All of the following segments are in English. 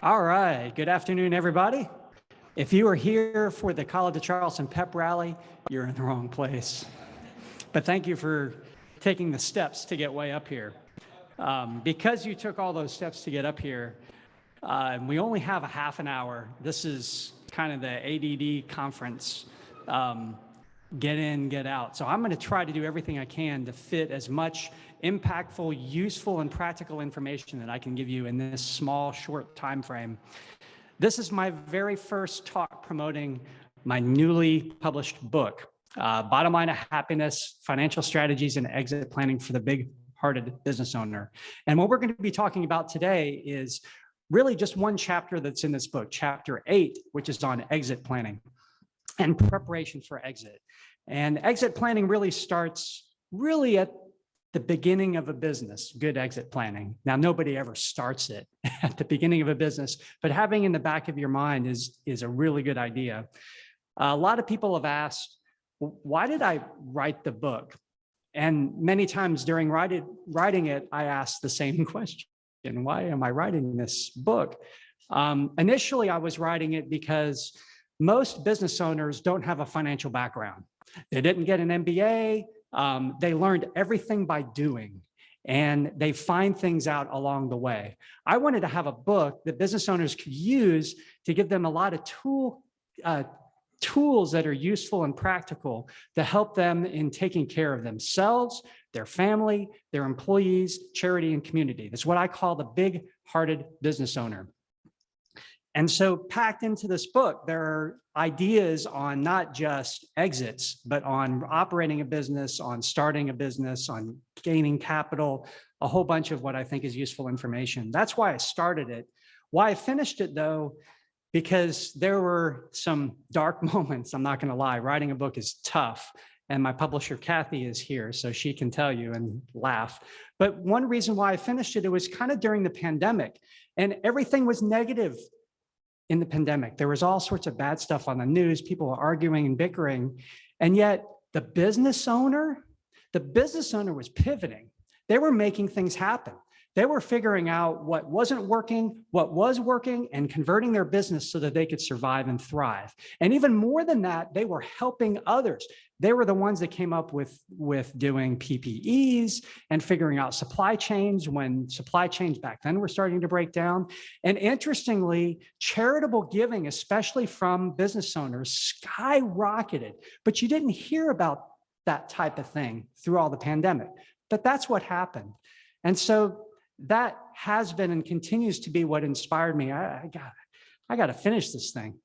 All right, good afternoon, everybody. If you are here for the College of Charleston pep rally, you're in the wrong place. But thank you for taking the steps to get way up here. Because you took all those steps to get up here, and we only have a half an hour. This is kind of the ADD conference, get in, get out. So I'm going to try to do everything I can to fit as much impactful, useful, and practical information that I can give you in this small, short time frame. This is my very first talk promoting my newly published book, Bottom Line of Happiness, Financial Strategies and Exit Planning for the Big-Hearted Business Owner. And what we're going to be talking about today is really just one chapter that's in this book, chapter 8, which is on exit planning and preparation for exit. And exit planning really starts at the beginning of a business, good exit planning. Now, nobody ever starts it at the beginning of a business, but having in the back of your mind is a really good idea. A lot of people have asked, why did I write the book? And many times during writing it, I asked the same question. Why am I writing this book? Initially, I was writing it because most business owners don't have a financial background. They didn't get an MBA. They learned everything by doing, and they find things out along the way. I wanted to have a book that business owners could use to give them a lot of tools that are useful and practical to help them in taking care of themselves, their family, their employees, charity, and community. That's what I call the big-hearted business owner. And so packed into this book, there are ideas on not just exits, but on operating a business, on starting a business, on gaining capital, a whole bunch of what I think is useful information. That's why I started it. Why I finished it, though, because there were some dark moments, I'm not going to lie. Writing a book is tough. And my publisher, Kathy, is here, so she can tell you and laugh. But one reason why I finished it, it was kind of during the pandemic, and everything was negative. In the pandemic, there was all sorts of bad stuff on the news. People were arguing and bickering. And yet the business owner was pivoting. They were making things happen. They were figuring out what wasn't working, what was working, and converting their business so that they could survive and thrive. And even more than that, they were helping others. They were the ones that came up with doing PPEs and figuring out supply chains when supply chains back then were starting to break down. And interestingly, charitable giving, especially from business owners, skyrocketed. But you didn't hear about that type of thing through all the pandemic. But that's what happened. And so that has been and continues to be what inspired me. I got to finish this thing.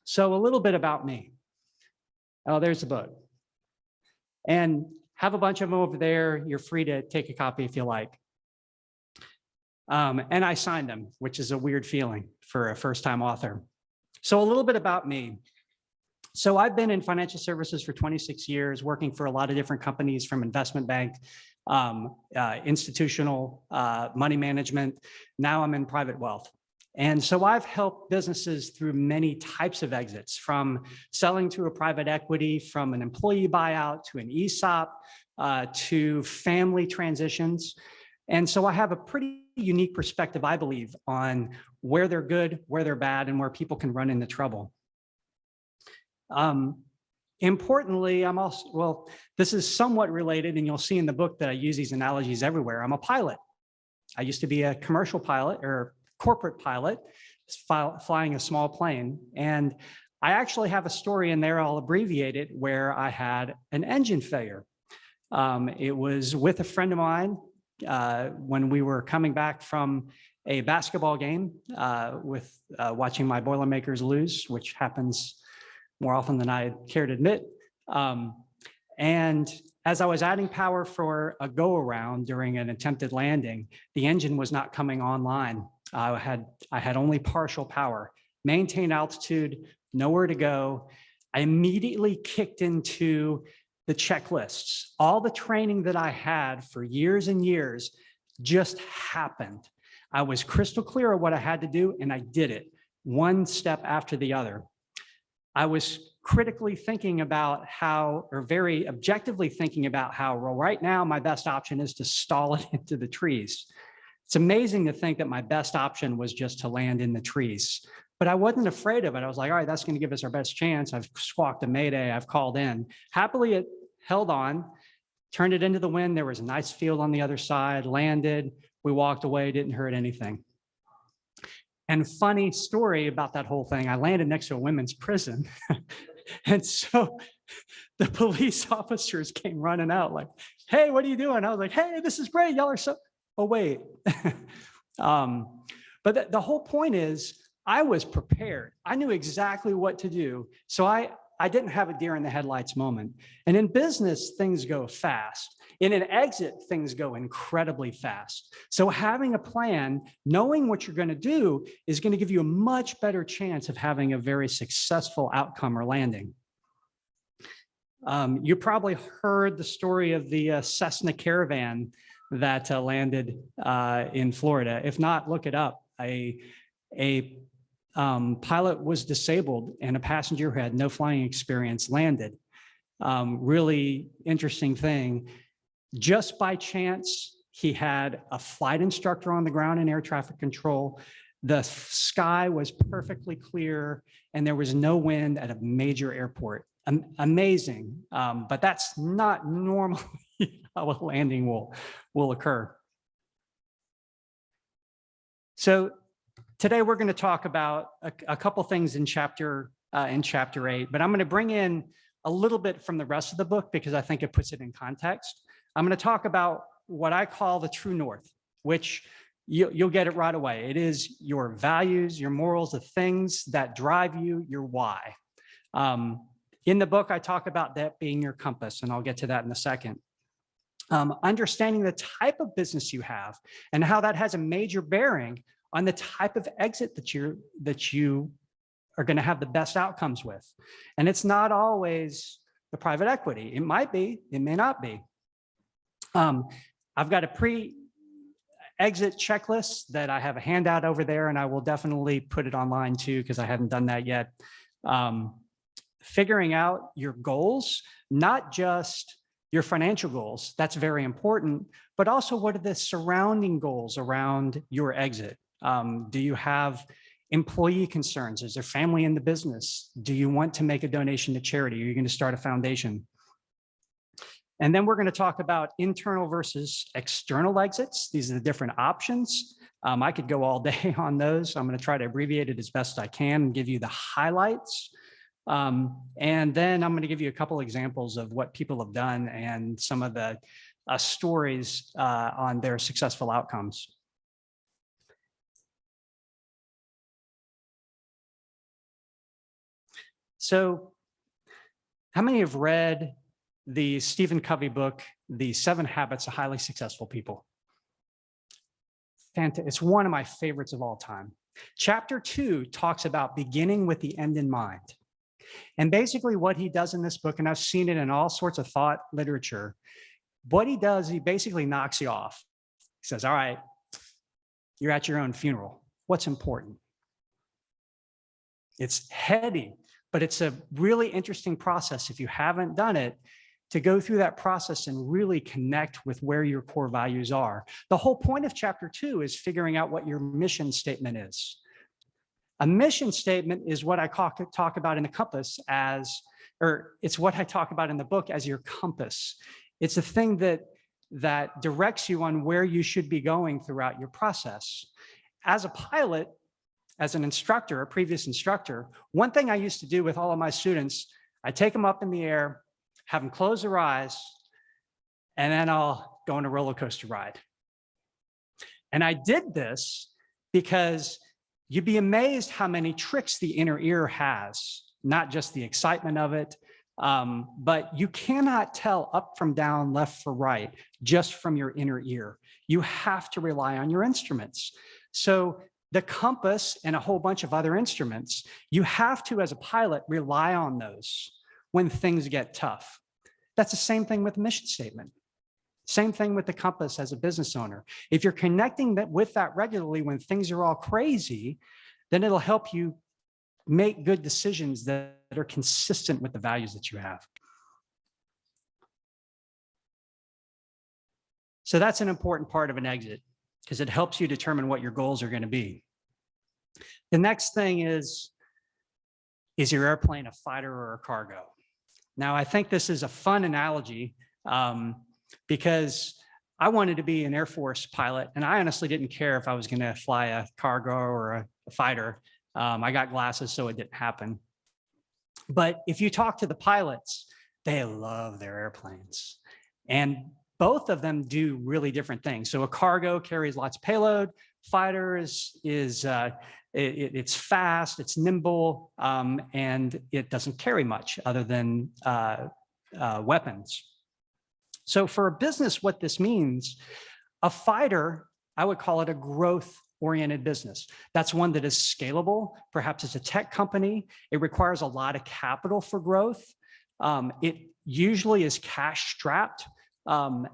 So a little bit about me. Oh, there's the book. And have a bunch of them over there. You're free to take a copy if you like. And I signed them, which is a weird feeling for a first-time author. So a little bit about me. So I've been in financial services for 26 years, working for a lot of different companies, from investment bank, institutional money management. Now I'm in private wealth. And so I've helped businesses through many types of exits, from selling to a private equity, from an employee buyout to an Esop, to family transitions. And so I have a pretty unique perspective, I believe, on where they're good, where they're bad, and where people can run into trouble. Importantly, I'm also, well, this is somewhat related, and you'll see in the book that I use these analogies everywhere. I'm a pilot. I used to be a commercial pilot or corporate pilot, flying a small plane. And I actually have a story in there, I'll abbreviate it, where I had an engine failure. It was with a friend of mine when we were coming back from a basketball game with watching my Boilermakers lose, which happens more often than I care to admit. And as I was adding power for a go-around during an attempted landing, the engine was not coming online. I had only partial power, maintain altitude, nowhere to go. I immediately kicked into the checklists. All the training that I had for years and years just happened. I was crystal clear of what I had to do, and I did it, one step after the other. I was critically thinking about how, or very objectively thinking about how, well, right now, my best option is to stall it into the trees. It's amazing to think that my best option was just to land in the trees, but I wasn't afraid of it. I was like, all right, that's going to give us our best chance. I've squawked a mayday. I've called in. Happily, it held on, turned it into the wind. There was a nice field on the other side, landed. We walked away, didn't hurt anything. And funny story about that whole thing, I landed next to a women's prison. And so the police officers came running out like, hey, what are you doing? I was like, hey, this is great. Y'all are so, oh, wait. But the whole point is I was prepared. I knew exactly what to do. So I didn't have a deer in the headlights moment. And in business, things go fast. In an exit, things go incredibly fast. So having a plan, knowing what you're going to do is going to give you a much better chance of having a very successful outcome or landing. You probably heard the story of the Cessna Caravan that landed in Florida. If not, look it up. A pilot was disabled and a passenger who had no flying experience landed. Really interesting thing. Just by chance, he had a flight instructor on the ground in air traffic control. The sky was perfectly clear and there was no wind at a major airport. Amazing, but that's not normally how a landing will occur. So today we're going to talk about a couple things in chapter 8, but I'm going to bring in a little bit from the rest of the book because I think it puts it in context. I'm going to talk about what I call the true north, which you'll get it right away. It is your values, your morals, the things that drive you, your why. In the book, I talk about that being your compass, and I'll get to that in a second. Understanding the type of business you have and how that has a major bearing on the type of exit that you are going to have the best outcomes with. And it's not always the private equity. It might be, it may not be. I've got a pre-exit checklist that I have a handout over there, and I will definitely put it online too, because I haven't done that yet. Figuring out your goals, not just your financial goals, that's very important, but also what are the surrounding goals around your exit? Do you have employee concerns? Is there family in the business? Do you want to make a donation to charity? Are you going to start a foundation? And then we're going to talk about internal versus external exits. These are the different options. I could go all day on those. I'm going to try to abbreviate it as best I can and give you the highlights. And then I'm going to give you a couple examples of what people have done and some of the stories on their successful outcomes. So how many have read the Stephen Covey book, The 7 Habits of Highly Successful People? It's one of my favorites of all time. Chapter 2 talks about beginning with the end in mind. And basically what he does in this book, and I've seen it in all sorts of thought literature, what he does, he basically knocks you off. He says, all right, you're at your own funeral. What's important? It's heady, but it's a really interesting process if you haven't done it, to go through that process and really connect with where your core values are. The whole point of chapter 2 is figuring out what your mission statement is. A mission statement is what I talk about in the compass as, or it's what I talk about in the book as your compass. It's a thing that directs you on where you should be going throughout your process. As a pilot, as an instructor, a previous instructor, one thing I used to do with all of my students, I take them up in the air, have them close their eyes, and then I'll go on a roller coaster ride. And I did this because you'd be amazed how many tricks the inner ear has, not just the excitement of it, but you cannot tell up from down, left from right, just from your inner ear. You have to rely on your instruments. So the compass and a whole bunch of other instruments, you have to, as a pilot, rely on those when things get tough. That's the same thing with the mission statement. Same thing with the compass as a business owner. If you're connecting with that regularly when things are all crazy, then it'll help you make good decisions that are consistent with the values that you have. So that's an important part of an exit. because it helps you determine what your goals are going to be. The next thing is your airplane a fighter or a cargo? Now, I think this is a fun analogy because I wanted to be an Air Force pilot, and I honestly didn't care if I was going to fly a cargo or a fighter. I got glasses, so it didn't happen. But if you talk to the pilots, they love their airplanes. And both of them do really different things. So a cargo carries lots of payload. Fighter it's fast, it's nimble, and it doesn't carry much other than weapons. So for a business, what this means, a fighter, I would call it a growth-oriented business. That's one that is scalable. Perhaps it's a tech company. It requires a lot of capital for growth. It usually is cash strapped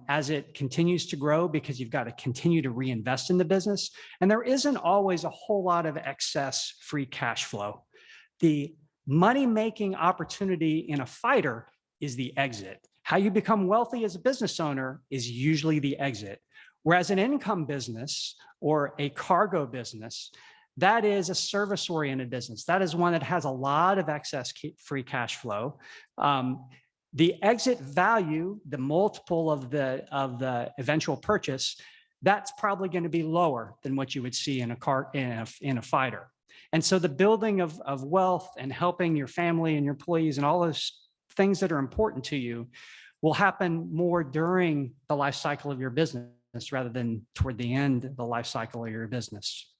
as it continues to grow because you've got to continue to reinvest in the business. And there isn't always a whole lot of excess free cash flow. The money-making opportunity in a fighter is the exit. How you become wealthy as a business owner is usually the exit. Whereas an income business or a cargo business, that is a service-oriented business. That is one that has a lot of excess free cash flow. The exit value, the multiple of the eventual purchase, that's probably going to be lower than what you would see in a fighter. And so the building of wealth and helping your family and your employees and all those things that are important to you will happen more during the life cycle of your business rather than toward the end of the life cycle of your business.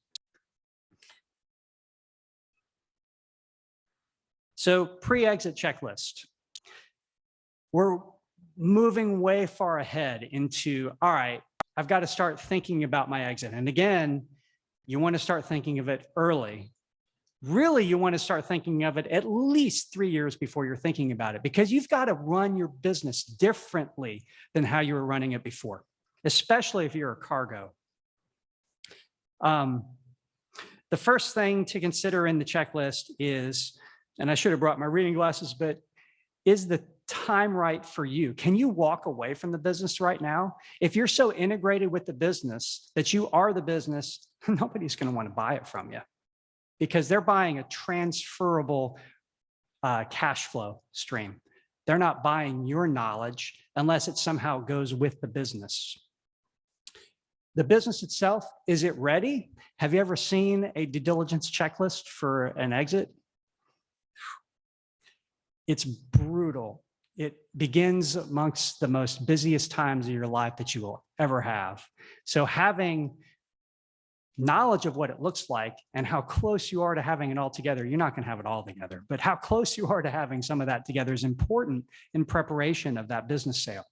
So pre-exit checklist. We're moving way far ahead into, all right, I've got to start thinking about my exit. And again, you want to start thinking of it early. Really, you want to start thinking of it at least 3 years before you're thinking about it, because you've got to run your business differently than how you were running it before, especially if you're a cargo. The first thing to consider in the checklist is, and I should have brought my reading glasses, but is the time right for you? Can you walk away from the business right now? If you're so integrated with the business that you are the business, nobody's going to want to buy it from you because they're buying a transferable cash flow stream. They're not buying your knowledge unless it somehow goes with the business. The business itself, is it ready? Have you ever seen a due diligence checklist for an exit? It's brutal. It begins amongst the most busiest times of your life that you will ever have. So having knowledge of what it looks like and how close you are to having it all together, you're not going to have it all together, but how close you are to having some of that together is important in preparation of that business sale.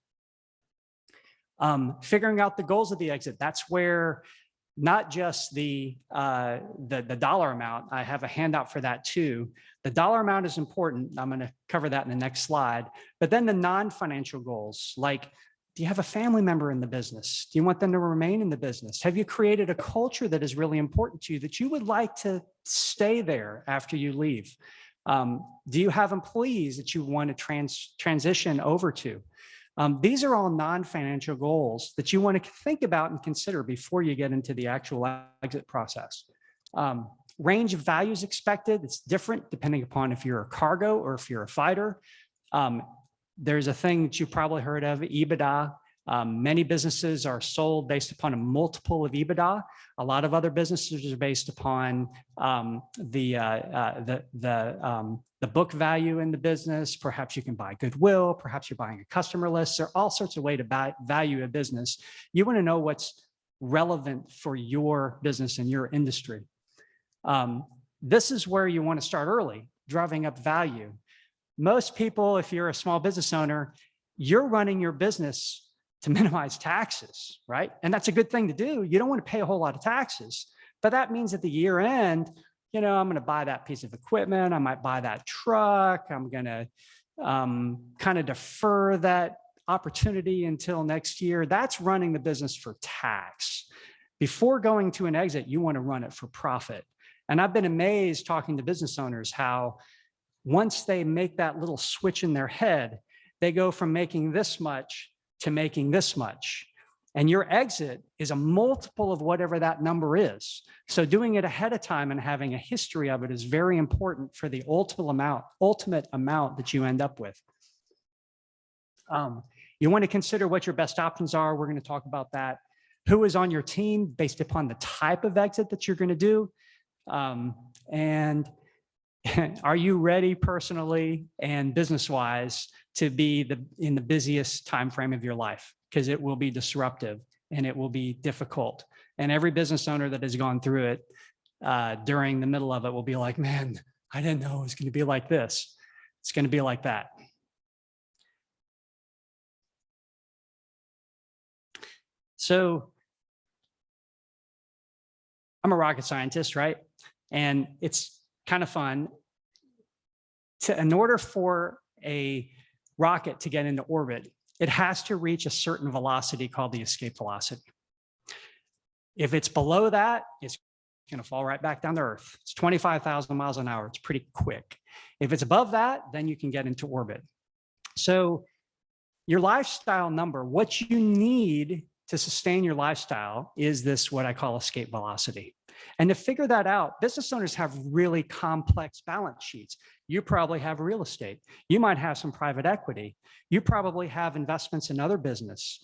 Figuring out the goals of the exit, that's where not just the dollar amount, I have a handout for that too. The dollar amount is important. I'm going to cover that in the next slide. But then the non-financial goals, like, do you have a family member in the business? Do you want them to remain in the business? Have you created a culture that is really important to you that you would like to stay there after you leave? Do you have employees that you want to transition over to? These are all non-financial goals that you want to think about and consider before you get into the actual exit process. Range of values expected, it's different depending upon if you're a cargo or if you're a fighter. There's a thing that you probably heard of, EBITDA. Many businesses are sold based upon a multiple of EBITDA. A lot of other businesses are based upon the book value in the business. Perhaps you can buy goodwill. Perhaps you're buying a customer list. There are all sorts of ways to value a business. You want to know what's relevant for your business and your industry. This is where you want to start early, driving up value. Most people, if you're a small business owner, you're running your business to minimize taxes, right? And that's a good thing to do. You don't want to pay a whole lot of taxes, but that means at the year end, you know, I'm going to buy that piece of equipment. I might buy that truck. I'm going to kind of defer that opportunity until next year. That's running the business for tax. Before going to an exit, you want to run it for profit. And I've been amazed talking to business owners how once they make that little switch in their head, they go from making this much to making this much. And your exit is a multiple of whatever that number is. So doing it ahead of time and having a history of it is very important for the ultimate amount that you end up with. You want to consider what your best options are. We're going to talk about that. Who is on your team based upon the type of exit that you're going to do. And are you ready personally and business-wise to be in the busiest time frame of your life? Because it will be disruptive and it will be difficult. And every business owner that has gone through it during the middle of it will be like, man, I didn't know it was going to be like this. It's going to be like that. So I'm a rocket scientist, right? And it's kind of fun. In order for a rocket to get into orbit, it has to reach a certain velocity called the escape velocity. If it's below that, it's going to fall right back down to Earth. It's 25,000 miles an hour. It's pretty quick. If it's above that, then you can get into orbit. So your lifestyle number, what you need to sustain your lifestyle is this, what I call escape velocity. And to figure that out, business owners have really complex balance sheets. You probably have real estate. You might have some private equity. You probably have investments in other business.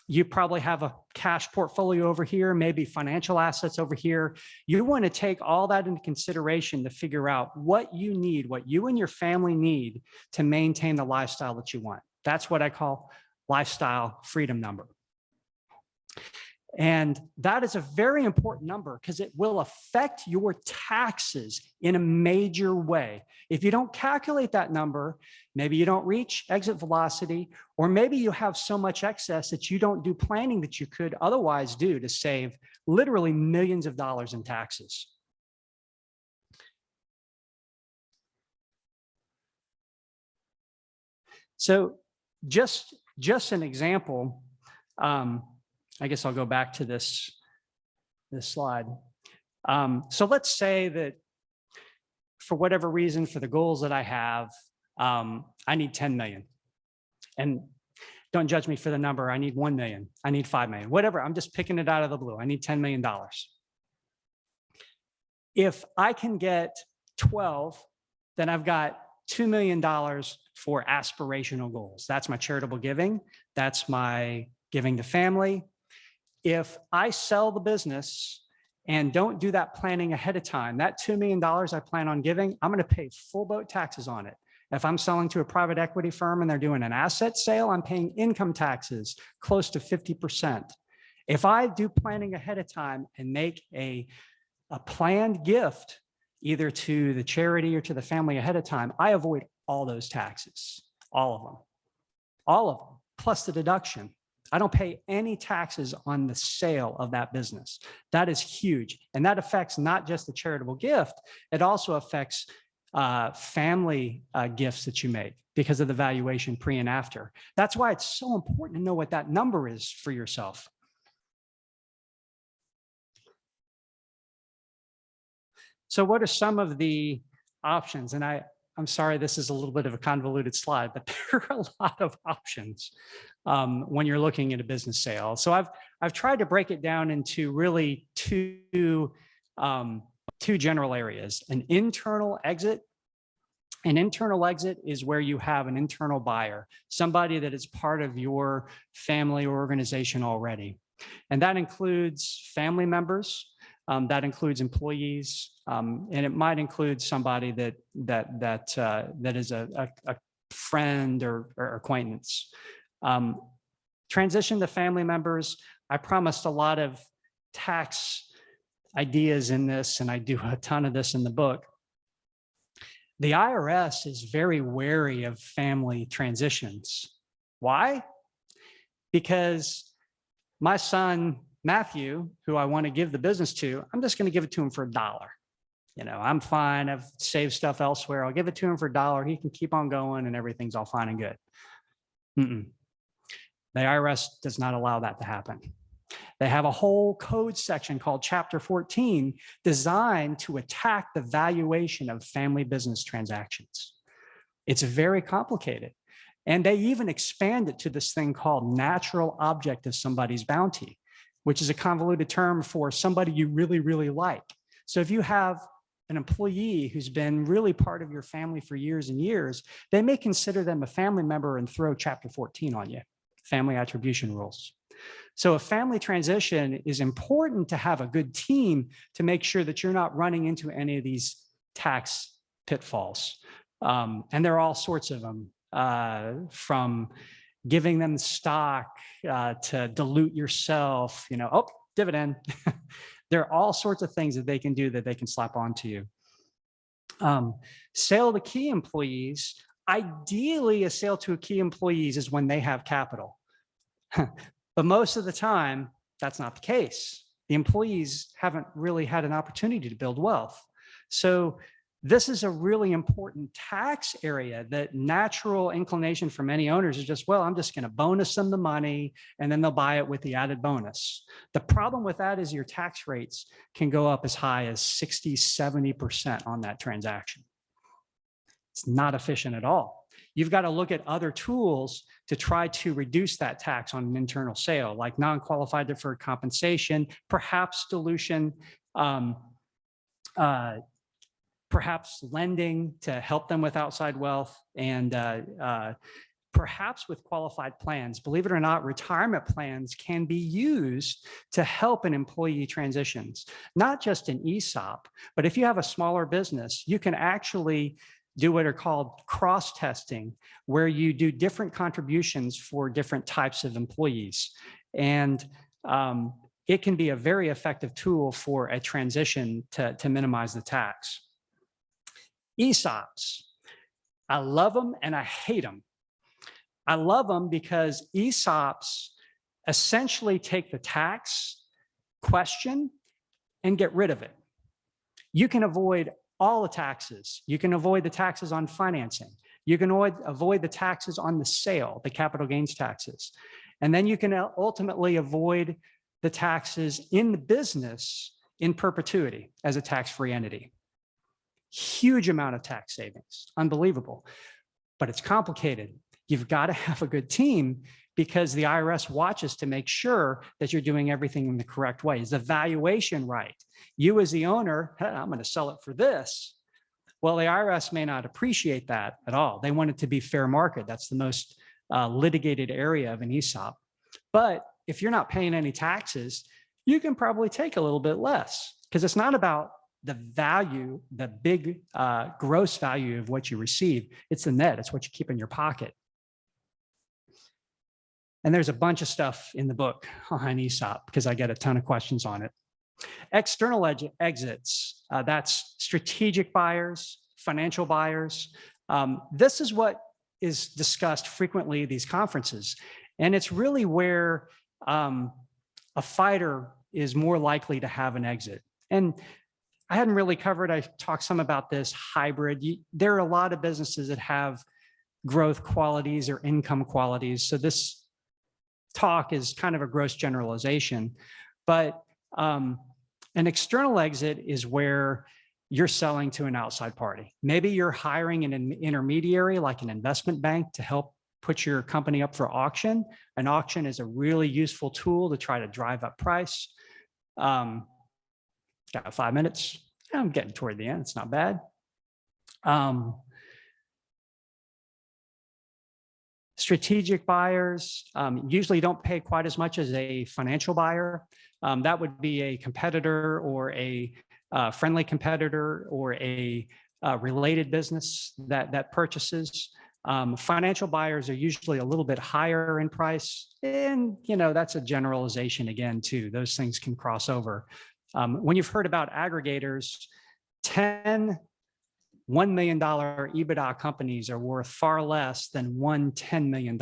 You probably have a cash portfolio over here, maybe financial assets over here. You want to take all that into consideration to figure out what you need, what you and your family need to maintain the lifestyle that you want. That's what I call lifestyle freedom number. And that is a very important number because it will affect your taxes in a major way. If you don't calculate that number, maybe you don't reach exit velocity, or maybe you have so much excess that you don't do planning that you could otherwise do to save literally millions of dollars in taxes. So just an example, I guess I'll go back to this slide. So let's say that for whatever reason, for the goals that I have, I need 10 million. And don't judge me for the number. I need 1 million. I need 5 million, whatever. I'm just picking it out of the blue. I need $10 million. If I can get 12, then I've got $2 million for aspirational goals. That's my charitable giving. That's my giving to family. If I sell the business and don't do that planning ahead of time, that $2 million I plan on giving, I'm going to pay full boat taxes on it. If I'm selling to a private equity firm and they're doing an asset sale, I'm paying income taxes close to 50%. If I do planning ahead of time and make a planned gift, either to the charity or to the family ahead of time, I avoid all those taxes, all of them, plus the deduction. I don't pay any taxes on the sale of that business. That is huge. And that affects not just the charitable gift, it also affects family gifts that you make because of the valuation pre and after. That's why it's so important to know what that number is for yourself. So what are some of the options? And I'm sorry, this is a little bit of a convoluted slide, but there are a lot of options when you're looking at a business sale. So I've tried to break it down into really two general areas. An internal exit. An internal exit is where you have an internal buyer, somebody that is part of your family or organization already. And that includes family members, that includes employees, and it might include somebody that is a friend or acquaintance. Transition to family members. I promised a lot of tax ideas in this, and I do a ton of this in the book. The IRS is very wary of family transitions. Why? Because my son, Matthew, who I want to give the business to, I'm just going to give it to him for $1. You know, I'm fine. I've saved stuff elsewhere. I'll give it to him for $1. He can keep on going and everything's all fine and good. The IRS does not allow that to happen. They have a whole code section called Chapter 14 designed to attack the valuation of family business transactions. It's very complicated. And they even expand it to this thing called natural object of somebody's bounty, which is a convoluted term for somebody you really, really like. So if you have an employee who's been really part of your family for years and years, they may consider them a family member and throw Chapter 14 on you, family attribution rules. So a family transition is important to have a good team to make sure that you're not running into any of these tax pitfalls. And there are all sorts of them, from giving them stock to dilute yourself, oh, dividend. There are all sorts of things that they can do that they can slap onto you. Sale to key employees. Ideally, a sale to a key employees is when they have capital. But most of the time, that's not the case. The employees haven't really had an opportunity to build wealth. So this is a really important tax area. That natural inclination for many owners is just, well, I'm just going to bonus them the money and then they'll buy it with the added bonus. The problem with that is your tax rates can go up as high as 60, 70% on that transaction. It's not efficient at all. You've got to look at other tools to try to reduce that tax on an internal sale, like non-qualified deferred compensation, perhaps dilution, perhaps lending to help them with outside wealth, and perhaps with qualified plans. Believe it or not, retirement plans can be used to help in employee transitions, not just an ESOP, but if you have a smaller business, you can actually do what are called cross-testing, where you do different contributions for different types of employees. And it can be a very effective tool for a transition to minimize the tax. ESOPs, I love them and I hate them. I love them because ESOPs essentially take the tax question and get rid of it. You can avoid all the taxes. You can avoid the taxes on financing. You can avoid the taxes on the sale, the capital gains taxes. And then you can ultimately avoid the taxes in the business in perpetuity as a tax-free entity. Huge amount of tax savings, unbelievable, but it's complicated. You've got to have a good team because the IRS watches to make sure that you're doing everything in the correct way. Is the valuation right? You as the owner, hey, I'm going to sell it for this. Well, the IRS may not appreciate that at all. They want it to be fair market. That's the most litigated area of an ESOP. But if you're not paying any taxes, you can probably take a little bit less because it's not about the value, the big gross value of what you receive. It's the net. It's what you keep in your pocket. And there's a bunch of stuff in the book on ESOP because I get a ton of questions on it. External exits, that's strategic buyers, financial buyers. This is what is discussed frequently at these conferences. And it's really where a fighter is more likely to have an exit. And I hadn't really covered, I talked some about this hybrid. There are a lot of businesses that have growth qualities or income qualities. So this talk is kind of a gross generalization, but an external exit is where you're selling to an outside party. Maybe you're hiring an intermediary like an investment bank to help put your company up for auction. An auction is a really useful tool to try to drive up price. Got 5 minutes. I'm getting toward the end. It's not bad. Strategic buyers usually don't pay quite as much as a financial buyer. That would be a competitor or a friendly competitor or a related business that purchases. Financial buyers are usually a little bit higher in price. And, that's a generalization again, too. Those things can cross over. When you've heard about aggregators, 10 $1 million EBITDA companies are worth far less than one $10 million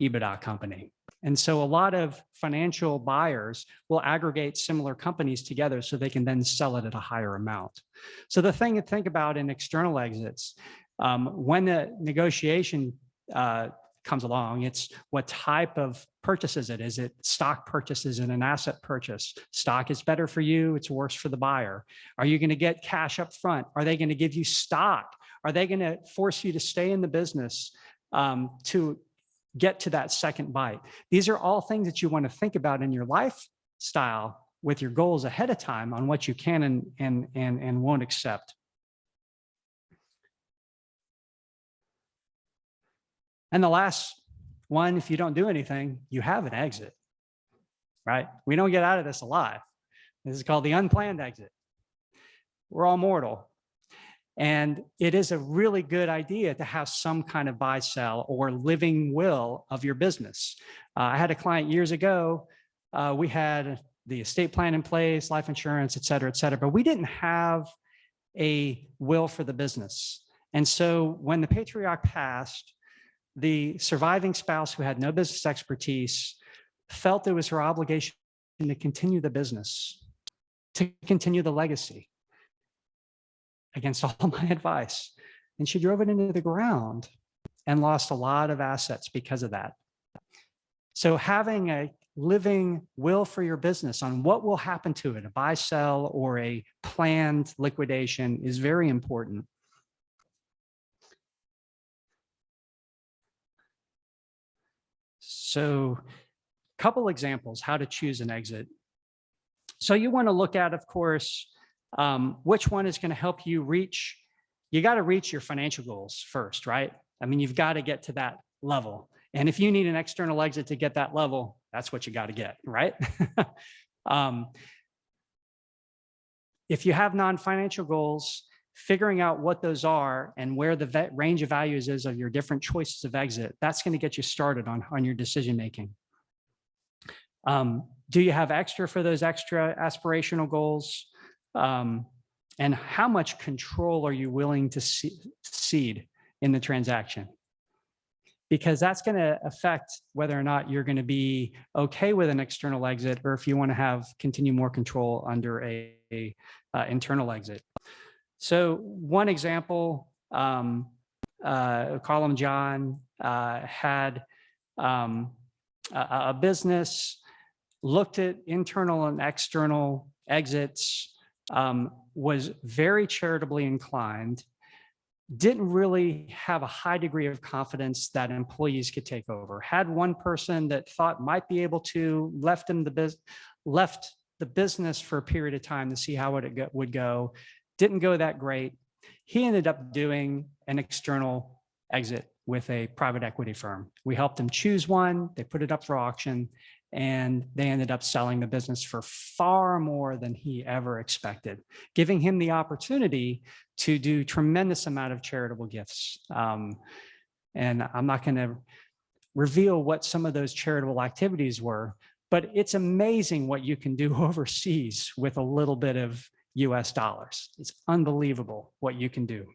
EBITDA company. And so a lot of financial buyers will aggregate similar companies together so they can then sell it at a higher amount. So the thing to think about in external exits, when the negotiation comes along, it's what type of purchase is it? Is it stock purchases and an asset purchase? Stock is better for you, it's worse for the buyer. Are you going to get cash up front? Are they going to give you stock? Are they going to force you to stay in the business to get to that second bite. These are all things that you want to think about in your lifestyle with your goals ahead of time on what you can and won't accept. And the last one, if you don't do anything, you have an exit, right? We don't get out of this alive. This is called the unplanned exit. We're all mortal. And it is a really good idea to have some kind of buy, sell, or living will of your business. I had a client years ago. We had the estate plan in place, life insurance, et cetera, but we didn't have a will for the business. And so when the patriarch passed, the surviving spouse who had no business expertise felt it was her obligation to continue the business, to continue the legacy, against all my advice. And she drove it into the ground and lost a lot of assets because of that. So having a living will for your business on what will happen to it, a buy, sell, or a planned liquidation, is very important. So a couple examples how to choose an exit. So you want to look at, of course, which one is going to help you reach. You got to reach your financial goals first, right? I mean, you've got to get to that level. And if you need an external exit to get that level, that's what you got to get, right? If you have non-financial goals, figuring out what those are and where the range of values is of your different choices of exit, that's going to get you started on your decision-making. Do you have extra for those extra aspirational goals? And how much control are you willing to cede in the transaction? Because that's going to affect whether or not you're going to be okay with an external exit, or if you want to continue more control under a internal exit. So one example, Colin John had a business, looked at internal and external exits, was very charitably inclined, didn't really have a high degree of confidence that employees could take over. Had one person that thought might be able to, left the business for a period of time to see how it would go. Didn't go that great. He ended up doing an external exit with a private equity firm. We helped him choose one. They put it up for auction, and they ended up selling the business for far more than he ever expected, giving him the opportunity to do tremendous amount of charitable gifts. And I'm not going to reveal what some of those charitable activities were, but it's amazing what you can do overseas with a little bit of US dollars. It's unbelievable what you can do.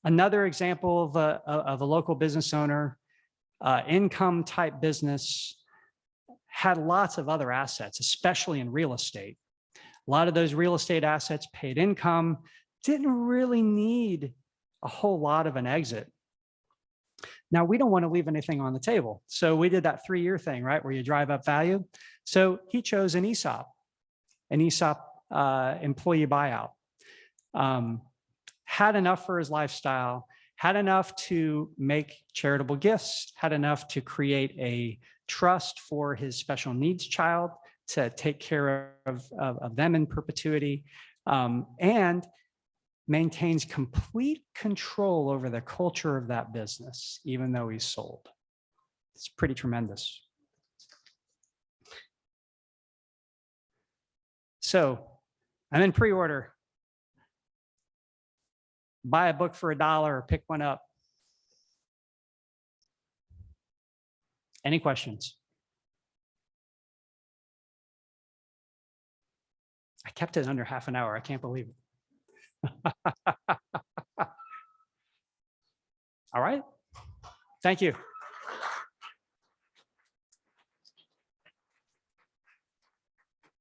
Another example of a local business owner, income type business, had lots of other assets, especially in real estate. A lot of those real estate assets paid income, didn't really need a whole lot of an exit. Now, we don't want to leave anything on the table. So we did that 3-year thing, right, where you drive up value. So he chose an Esop employee buyout. Had enough for his lifestyle, had enough to make charitable gifts, had enough to create a trust for his special needs child to take care of them in perpetuity, and maintains complete control over the culture of that business, even though he's sold. It's pretty tremendous. So I'm in pre-order. Buy a book for $1 or pick one up. Any questions? I kept it under half an hour. I can't believe it. All right. Thank you.